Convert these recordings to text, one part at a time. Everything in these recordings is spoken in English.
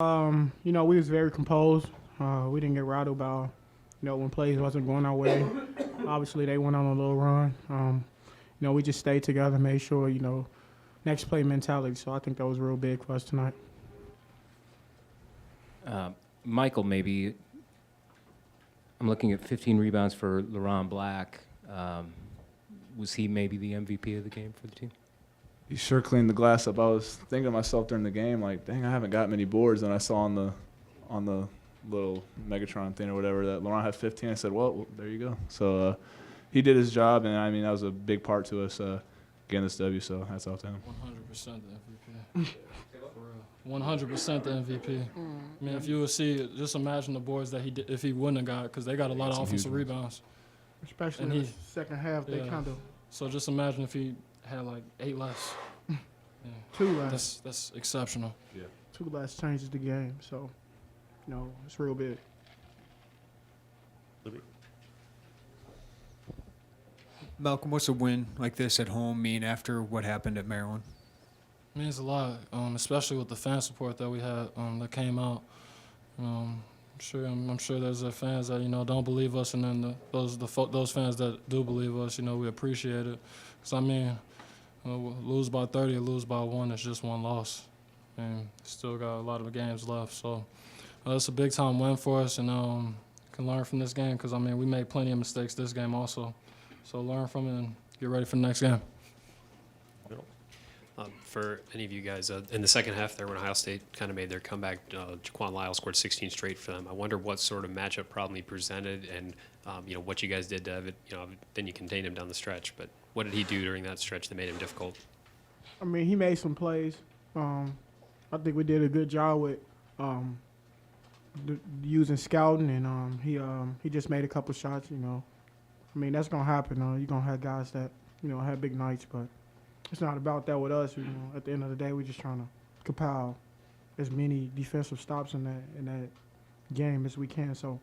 We was very composed. We didn't get rattled by, when plays wasn't going our way. Obviously, they went on a little run. We just stayed together, made sure, next play mentality. So I think that was real big for us tonight. Michael, maybe I'm looking at 15 rebounds for LeRon Black. Was he maybe the MVP of the game for the team? He sure cleaned the glass up. I was thinking to myself during the game, like, dang, I haven't got many boards. And I saw on the little Megatron thing or whatever that LeRon had 15. I said, well, there you go. So he did his job, and I mean that was a big part to us getting this W. So hats off to him. 100% the MVP. For real. 100% the MVP. I mean, if you would see, just imagine the boards that he did if he wouldn't have got, because they got a lot of offensive rebounds. Especially in the second half, they kind of. So just imagine if he had like 8 less. Yeah. 2 less. That's exceptional. Yeah. 2 less changes the game. So, it's real big. Malcolm, what's a win like this at home mean after what happened at Maryland? It means a lot, especially with the fan support that we had that came out. I'm sure there's fans that don't believe us, and then those fans that do believe us, we appreciate it. Because lose by 30 or lose by 1, it's just 1 loss, and still got a lot of games left. So it's a big time win for us, and can learn from this game because we made plenty of mistakes this game also. So learn from it and get ready for the next game. For any of you guys, in the second half there when Ohio State kind of made their comeback, Jaquan Lyle scored 16 straight for them. I wonder what sort of matchup problem he presented and, what you guys did to have it, then you contained him down the stretch. But what did he do during that stretch that made him difficult? He made some plays. I think we did a good job with using scouting, and he just made a couple shots, that's going to happen. You're going to have guys that, have big nights, but it's not about that with us. At the end of the day, we're just trying to compile as many defensive stops in that game as we can. So,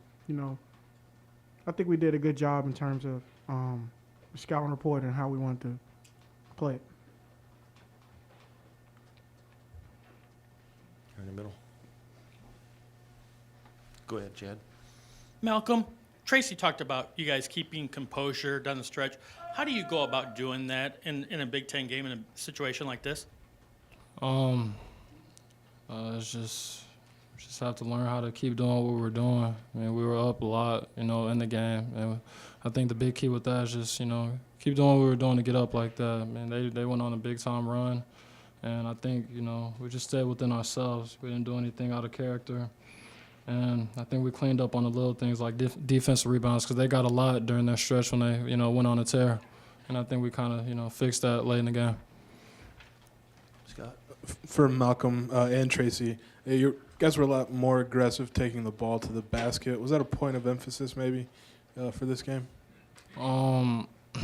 I think we did a good job in terms of the scouting report and how we wanted to play it. You're in the middle. Go ahead, Chad. Malcolm, Tracy talked about you guys keeping composure down the stretch. How do you go about doing that in a Big Ten game in a situation like this? It's just have to learn how to keep doing what we're doing. We were up a lot, in the game, and I think the big key with that is just, keep doing what we were doing to get up like that. They went on a big time run, and I think, we just stayed within ourselves. We didn't do anything out of character. And I think we cleaned up on the little things like defensive rebounds because they got a lot during that stretch when they, went on a tear. And I think we kind of, fixed that late in the game. Scott. For Malcolm and Tracy, you guys were a lot more aggressive taking the ball to the basket. Was that a point of emphasis maybe for this game?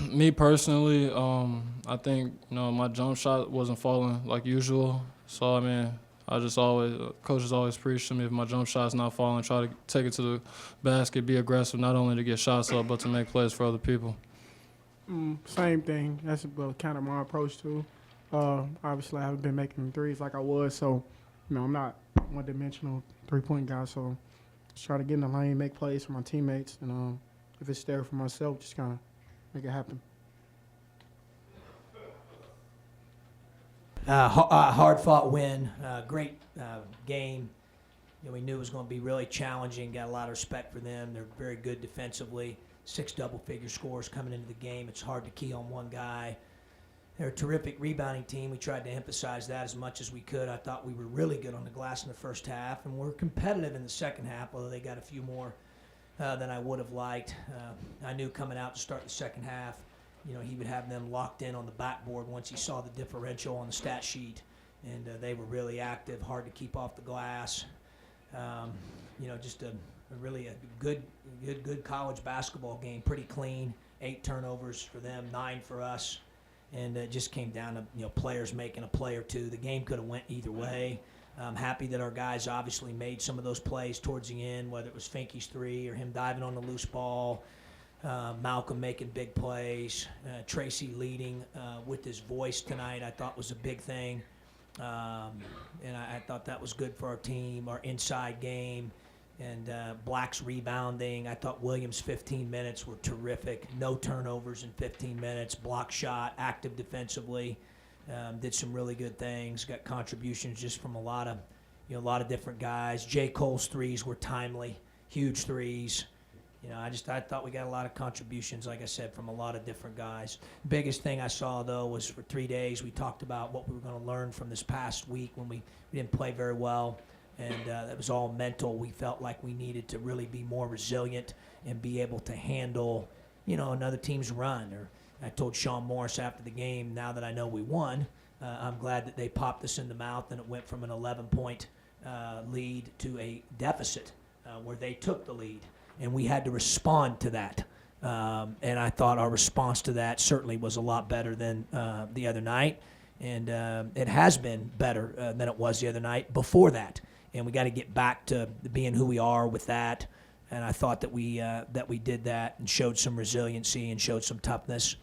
Me personally, I think, my jump shot wasn't falling like usual. So, coaches always preach to me if my jump shot's not falling, try to take it to the basket, be aggressive, not only to get shots up, but to make plays for other people. Same thing. That's kind of my approach too. Obviously, I haven't been making threes like I was, so I'm not one-dimensional three-point guy. So just try to get in the lane, make plays for my teammates, and if it's there for myself, just kind of make it happen. Hard-fought win, great game. We knew it was going to be really challenging. Got a lot of respect for them. They're very good defensively. 6 double-figure scores coming into the game. It's hard to key on one guy. They're a terrific rebounding team. We tried to emphasize that as much as we could. I thought we were really good on the glass in the first half, and we're competitive in the second half, although they got a few more than I would have liked. I knew coming out to start the second half, he would have them locked in on the backboard once he saw the differential on the stat sheet, and they were really active, hard to keep off the glass. Just a really good college basketball game, pretty clean. 8 turnovers for them, 9 for us, and it just came down to players making a play or two. The game could have went either way. I'm happy that our guys obviously made some of those plays towards the end, whether it was Finke's 3 or him diving on the loose ball. Malcolm making big plays, Tracy leading with his voice tonight I thought was a big thing. And I thought that was good for our team, our inside game, and Black's rebounding. I thought Williams' 15 minutes were terrific. No turnovers in 15 minutes. Block shot, active defensively. Did some really good things. Got contributions just from a lot of different guys. J. Cole's threes were timely, huge threes. I thought we got a lot of contributions, like I said, from a lot of different guys. Biggest thing I saw, though, was for 3 days we talked about what we were going to learn from this past week when we didn't play very well, and that was all mental. We felt like we needed to really be more resilient and be able to handle, another team's run. Or I told Sean Morris after the game, now that I know we won, I'm glad that they popped us in the mouth and it went from an 11-point lead to a deficit where they took the lead. And we had to respond to that. And I thought our response to that certainly was a lot better than the other night. And it has been better than it was the other night before that. And we got to get back to being who we are with that. And I thought that we did that and showed some resiliency and showed some toughness.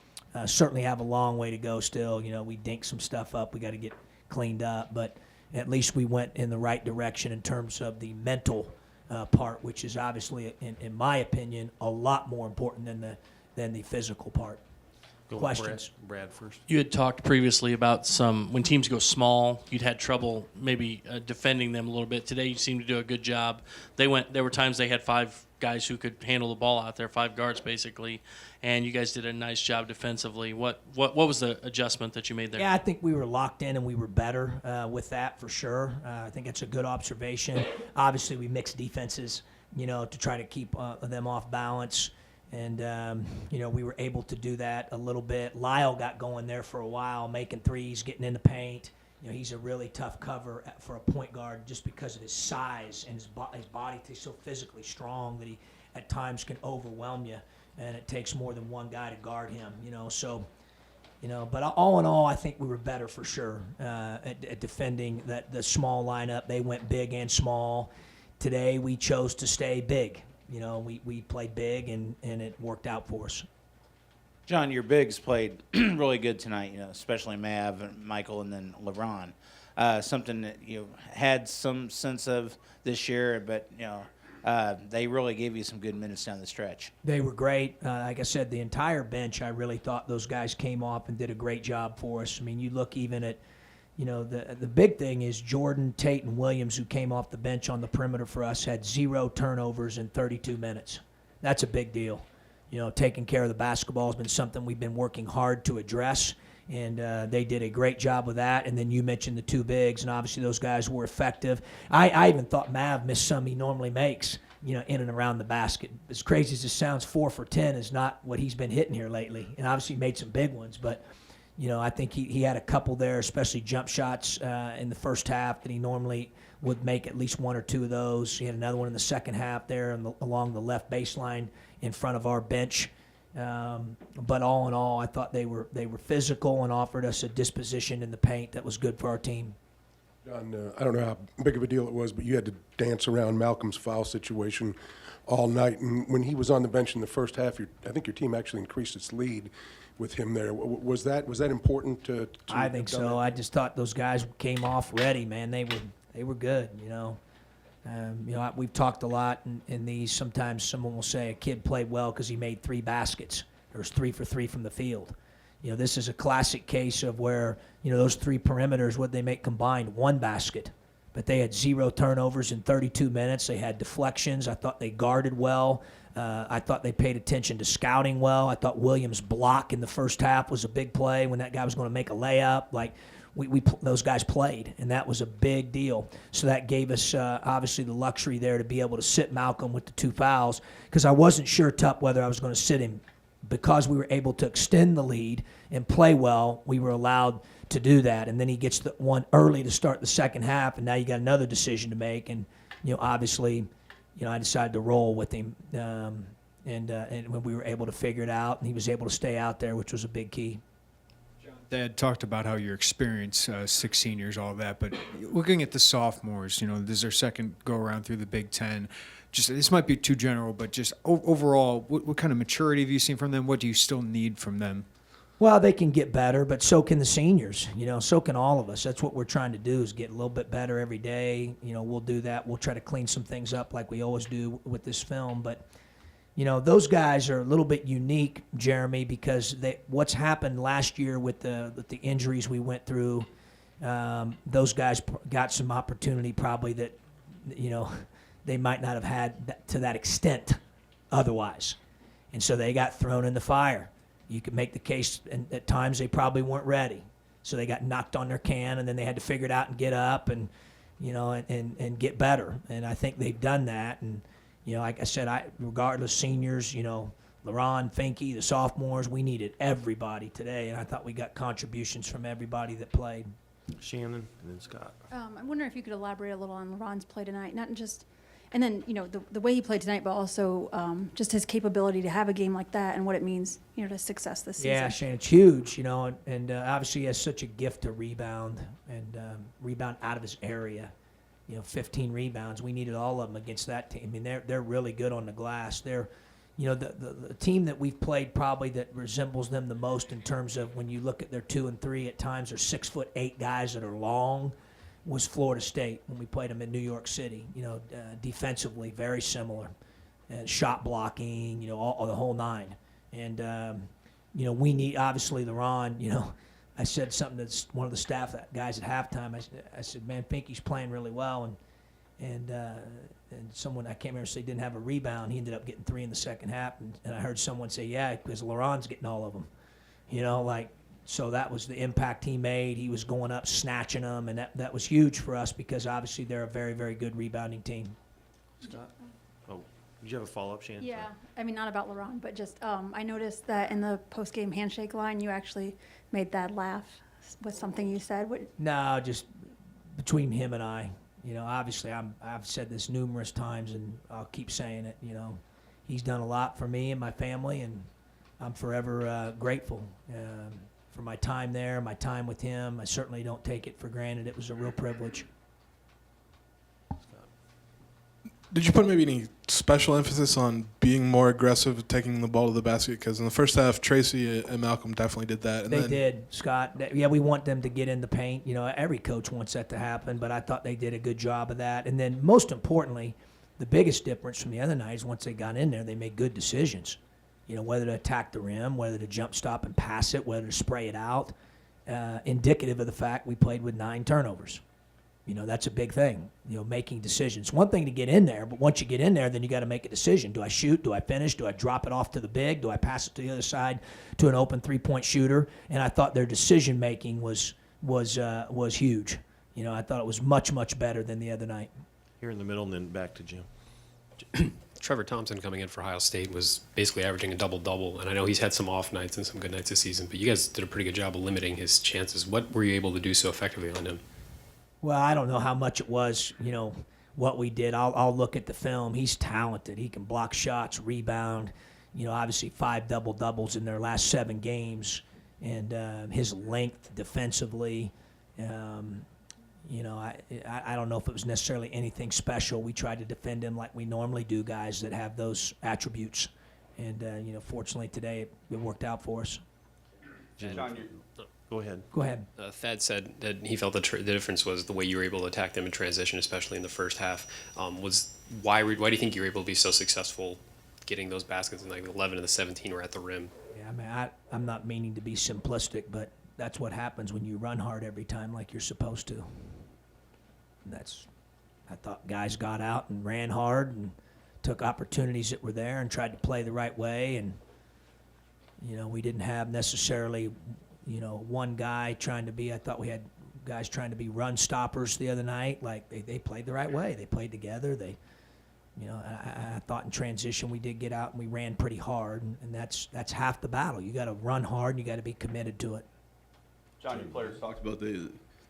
Certainly have a long way to go still. We dink some stuff up. We got to get cleaned up. But at least we went in the right direction in terms of the mental part, which is obviously, in my opinion, a lot more important than the physical part. Go Questions? Brad first. You had talked previously about when teams go small, you'd had trouble maybe defending them a little bit. Today you seem to do a good job. There were times they had 5 guys who could handle the ball out there, 5 guards basically, and you guys did a nice job defensively. What was the adjustment that you made there? Yeah, I think we were locked in and we were better with that for sure. I think it's a good observation. Obviously, we mixed defenses, to try to keep them off balance. And, we were able to do that a little bit. Lyle got going there for a while, making threes, getting in the paint. He's a really tough cover for a point guard just because of his size and his body. He's so physically strong that he at times can overwhelm you, and it takes more than one guy to guard him, but all in all, I think we were better for sure at defending the small lineup. They went big and small. Today we chose to stay big. We played big, and it worked out for us. John, your bigs played really good tonight, especially Mav, and Michael, and then LeBron. Something that you had some sense of this year, but they really gave you some good minutes down the stretch. They were great. Like I said, the entire bench, I really thought those guys came off and did a great job for us. I mean, you look even at, the big thing is Jordan, Tate, and Williams, who came off the bench on the perimeter for us, had 0 turnovers in 32 minutes. That's a big deal. Taking care of the basketball has been something we've been working hard to address, and they did a great job with that. And then you mentioned the 2 bigs, and obviously those guys were effective. I even thought Mav missed some he normally makes, in and around the basket. As crazy as it sounds, 4 for 10 is not what he's been hitting here lately, and obviously made some big ones. But, I think he had a couple there, especially jump shots in the first half that he normally would make at least 1 or 2 of those. He had another one in the second half there along the left baseline in front of our bench. But all in all, I thought they were physical and offered us a disposition in the paint that was good for our team. John, I don't know how big of a deal it was, but you had to dance around Malcolm's foul situation all night. And when he was on the bench in the first half, I think your team actually increased its lead with him there. Was that important to I think so. I just thought those guys came off ready, man. They were good, we've talked a lot in these. Sometimes someone will say a kid played well because he made 3 baskets. There was 3 for 3 from the field. This is a classic case of where, those 3 perimeters, what they make combined, 1 basket. But they had 0 turnovers in 32 minutes. They had deflections. I thought they guarded well. I thought they paid attention to scouting well. I thought Williams' block in the first half was a big play when that guy was going to make a layup. Like, those guys played, and that was a big deal. So that gave us obviously the luxury there to be able to sit Malcolm with the 2 fouls, because I wasn't sure, Tup, whether I was going to sit him. Because we were able to extend the lead and play well, we were allowed to do that. And then he gets the one early to start the second half, and now you got another decision to make. And obviously, I decided to roll with him, and when we were able to figure it out, and he was able to stay out there, which was a big key. Dad talked about how your experience, 6 seniors, all that, but looking at the sophomores, this is their second go-around through the Big Ten. Just, this might be too general, but just overall, what kind of maturity have you seen from them? What do you still need from them? Well, they can get better, but so can the seniors. So can all of us. That's what we're trying to do, is get a little bit better every day. We'll do that. We'll try to clean some things up like we always do with this film. But, those guys are a little bit unique, Jeremy, because what's happened last year with the injuries we went through, those guys got some opportunity probably that, they might not have had to that extent otherwise. And so they got thrown in the fire. You could make the case, and at times they probably weren't ready. So they got knocked on their can, and then they had to figure it out and get up and, and get better. And I think they've done that. And, like I said, regardless, seniors, LaRon, Finke, the sophomores, we needed everybody today. And I thought we got contributions from everybody that played. Shannon and then Scott. I wonder if you could elaborate a little on LaRon's play tonight, not just, and then the way he played tonight, but also just his capability to have a game like that and what it means, to success this season. Yeah, Shane, it's huge, and obviously he has such a gift to rebound and rebound out of his area. 15 rebounds. We needed all of them against that team. I mean, they're really good on the glass. They're, the team that we've played probably that resembles them the most in terms of when you look at their 2 and 3 at times, they're 6'8" guys that are long. Was Florida State when we played them in New York City. Defensively very similar, shot blocking, all the whole nine. And we need obviously LaRon. I said something to one of the staff guys at halftime. I said, man, Finke's playing really well, and someone I can't remember said he didn't have a rebound. He ended up getting 3 in the second half, and I heard someone say, yeah, because LaRon's getting all of them. So that was the impact he made. He was going up, snatching them, and that was huge for us because obviously they're a very, very good rebounding team. Scott? Oh, did you have a follow-up, Shannon? Yeah, Sorry. I mean, not about LaRon, but just I noticed that in the post-game handshake line, you actually made Thad laugh with something you said. What? No, just between him and I. Obviously I've said this numerous times, and I'll keep saying it. He's done a lot for me and my family, and I'm forever grateful. For my time there, my time with him. I certainly don't take it for granted. It was a real privilege. Did you put maybe any special emphasis on being more aggressive, taking the ball to the basket? Because in the first half, Tracy and Malcolm definitely did that. And they did, Scott. Yeah, we want them to get in the paint. Every coach wants that to happen, but I thought they did a good job of that. And then most importantly, the biggest difference from the other night is once they got in there, they made good decisions. Whether to attack the rim, whether to jump stop and pass it, whether to spray it out, indicative of the fact we played with 9 turnovers. That's a big thing, making decisions. One thing to get in there, but once you get in there, then you got to make a decision. Do I shoot? Do I finish? Do I drop it off to the big? Do I pass it to the other side to an open three-point shooter? And I thought their decision-making was huge. I thought it was much, much better than the other night. Here in the middle and then back to Jim. Trevor Thompson coming in for Ohio State was basically averaging a double-double, and I know he's had some off nights and some good nights this season, but you guys did a pretty good job of limiting his chances. What were you able to do so effectively on him? Well, I don't know how much it was, what we did. I'll look at the film. He's talented. He can block shots, rebound. Obviously 5 double-doubles in their last 7 games, and his length defensively. I don't know if it was necessarily anything special. We tried to defend him like we normally do, guys that have those attributes. And, fortunately today it worked out for us. Go ahead. Go ahead. Thad said that he felt the difference was the way you were able to attack them in transition, especially in the first half. Why do you think you were able to be so successful getting those baskets, and like 11 of the 17 were at the rim? Yeah, I mean, I'm not meaning to be simplistic, but that's what happens when you run hard every time like you're supposed to. I thought guys got out and ran hard and took opportunities that were there and tried to play the right way. And, we didn't have necessarily, one guy trying to be, I thought we had guys trying to be run stoppers the other night. Like they played the right way. They played together. I thought in transition we did get out and we ran pretty hard. And that's half the battle. You got to run hard and you got to be committed to it. John, your players talked about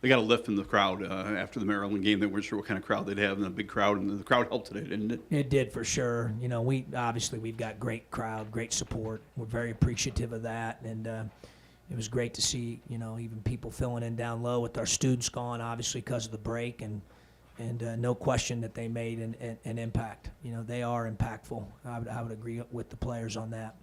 they got a lift from the crowd after the Maryland game. They weren't sure what kind of crowd they'd have, and a big crowd, and the crowd helped today, didn't it? It did for sure. We've got great crowd, great support. We're very appreciative of that, and it was great to see even people filling in down low with our students gone, obviously because of the break, and no question that they made an impact. They are impactful. I would agree with the players on that.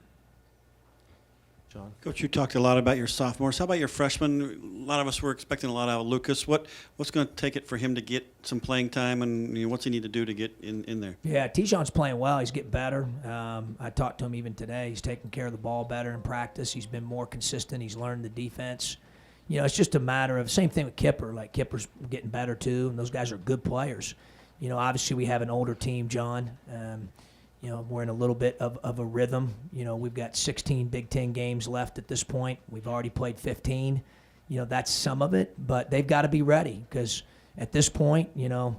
John. Coach, you talked a lot about your sophomores. How about your freshmen? A lot of us were expecting a lot out of Lucas. What's going to take it for him to get some playing time, and what's he need to do to get in there? Yeah, Tijon's playing well. He's getting better. I talked to him even today. He's taking care of the ball better in practice. He's been more consistent. He's learned the defense. It's just a matter of, same thing with Kipper. Like, Kipper's getting better too, and those guys are good players. Obviously we have an older team, John. We're in a little bit of a rhythm. We've got 16 Big Ten games left at this point. We've already played 15. That's some of it, but they've got to be ready because at this point, when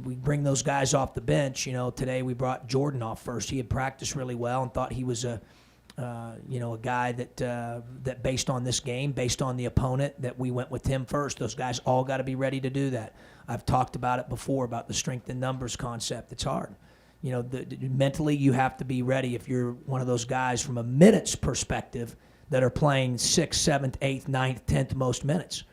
we bring those guys off the bench, today we brought Jordan off first. He had practiced really well and thought he was a guy that based on this game, based on the opponent, that we went with him first. Those guys all got to be ready to do that. I've talked about it before about the strength in numbers concept. It's hard. Mentally you have to be ready if you're one of those guys from a minutes perspective that are playing 6th, 7th, 8th, 9th, 10th most minutes.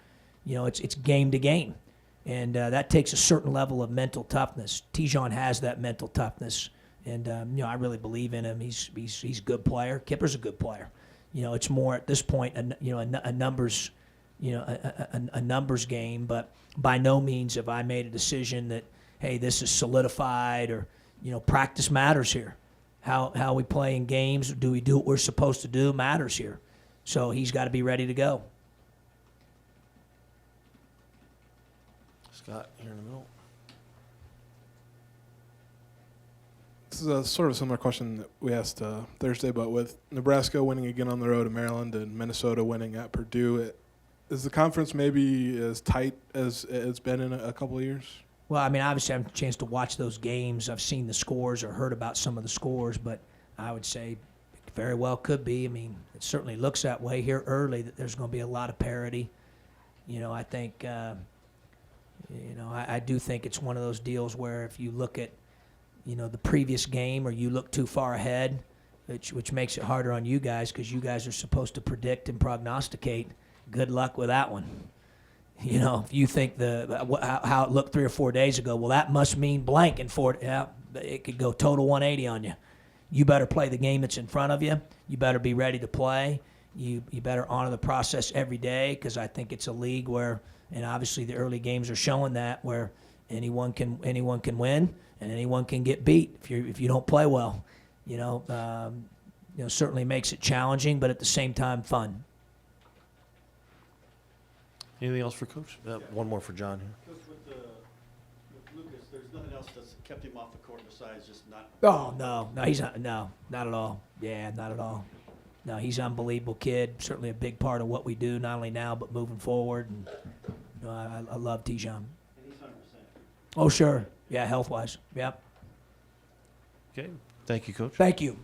It's game to game. And that takes a certain level of mental toughness. Tijon has that mental toughness. And, I really believe in him. He's a good player. Kipper's a good player. It's more at this point, a numbers, a numbers game. But by no means have I made a decision that, hey, this is solidified or, practice matters here. How we play in games, do we do what we're supposed to do matters here. So he's got to be ready to go. Scott, here in the middle. This is a sort of similar question that we asked Thursday, but with Nebraska winning again on the road to Maryland and Minnesota winning at Purdue, is the conference maybe as tight as it's been in a couple of years? Well, obviously I have a chance to watch those games. I've seen the scores or heard about some of the scores, but I would say it very well could be. It certainly looks that way here early, that there's going to be a lot of parity. I think, I do think it's one of those deals where if you look at, the previous game or you look too far ahead, which makes it harder on you guys because you guys are supposed to predict and prognosticate. Good luck with that one. If you think how it looked 3 or 4 days ago, well, that must mean blank in 4. Yeah, it could go total 180 on you. You better play the game that's in front of you. You better be ready to play. You better honor the process every day because I think it's a league where, and obviously the early games are showing that, where anyone can win and anyone can get beat if you don't play well. Certainly makes it challenging, but at the same time fun. Anything else for Coach? One more for John here. Coach, with Lucas, there's nothing else that's kept him off the court besides just not. Oh no, he's not. No, not at all. Yeah, not at all. No, he's an unbelievable kid. Certainly a big part of what we do, not only now but moving forward. And I love Tijon. And he's 100%. Oh sure, yeah, health wise, yep. Okay. Thank you, Coach. Thank you.